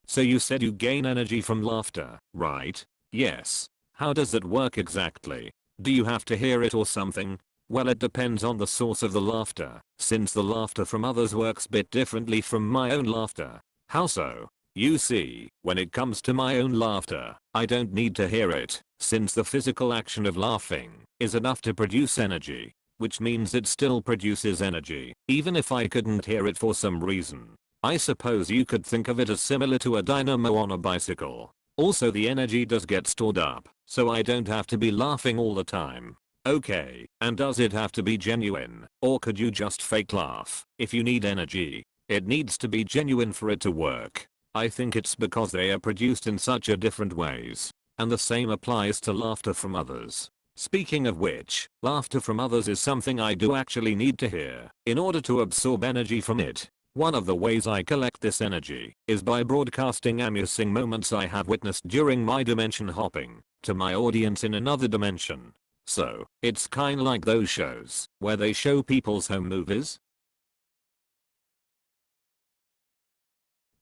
So you said you gain energy from laughter, right? Yes. How does it work exactly? Do you have to hear it or something? Well, it depends on the source of the laughter, since the laughter from others works bit differently from my own laughter. How so? You see, when it comes to my own laughter, I don't need to hear it, since the physical action of laughing is enough to produce energy, which means it still produces energy, even if I couldn't hear it for some reason. I suppose you could think of it as similar to a dynamo on a bicycle. Also, the energy does get stored up, so I don't have to be laughing all the time. Okay, and does it have to be genuine, or could you just fake laugh if you need energy? It needs to be genuine for it to work. I think it's because they are produced in such a different ways. And the same applies to laughter from others. Speaking of which, laughter from others is something I do actually need to hear in order to absorb energy from it. One of the ways I collect this energy is by broadcasting amusing moments I have witnessed during my dimension hopping to my audience in another dimension. So, it's kinda like those shows where they show people's home movies.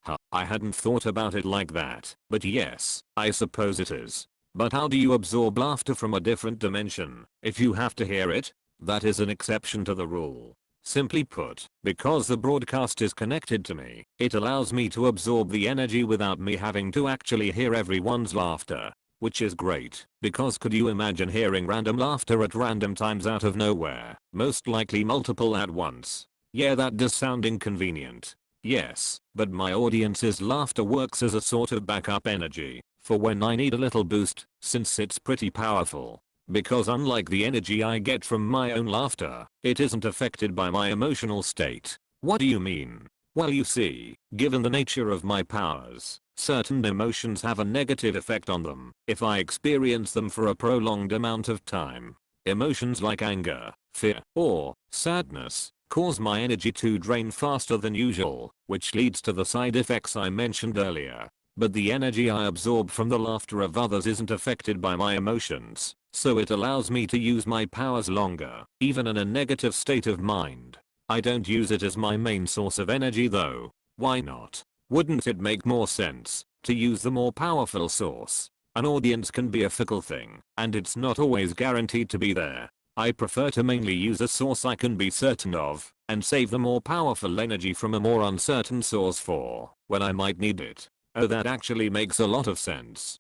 Huh, I hadn't thought about it like that, but yes, I suppose it is. But how do you absorb laughter from a different dimension if you have to hear it? That is an exception to the rule. Simply put, because the broadcast is connected to me, it allows me to absorb the energy without me having to actually hear everyone's laughter. Which is great, because could you imagine hearing random laughter at random times out of nowhere, most likely multiple at once? Yeah, that does sound inconvenient. Yes, but my audience's laughter works as a sort of backup energy for when I need a little boost, since it's pretty powerful. Because unlike the energy I get from my own laughter, it isn't affected by my emotional state. What do you mean? Well, you see, given the nature of my powers, certain emotions have a negative effect on them if I experience them for a prolonged amount of time. Emotions like anger, fear, or sadness cause my energy to drain faster than usual, which leads to the side effects I mentioned earlier. But the energy I absorb from the laughter of others isn't affected by my emotions, so it allows me to use my powers longer, even in a negative state of mind. I don't use it as my main source of energy though. Why not? Wouldn't it make more sense to use the more powerful source? An audience can be a fickle thing, and it's not always guaranteed to be there. I prefer to mainly use a source I can be certain of, and save the more powerful energy from a more uncertain source for when I might need it. Oh, that actually makes a lot of sense.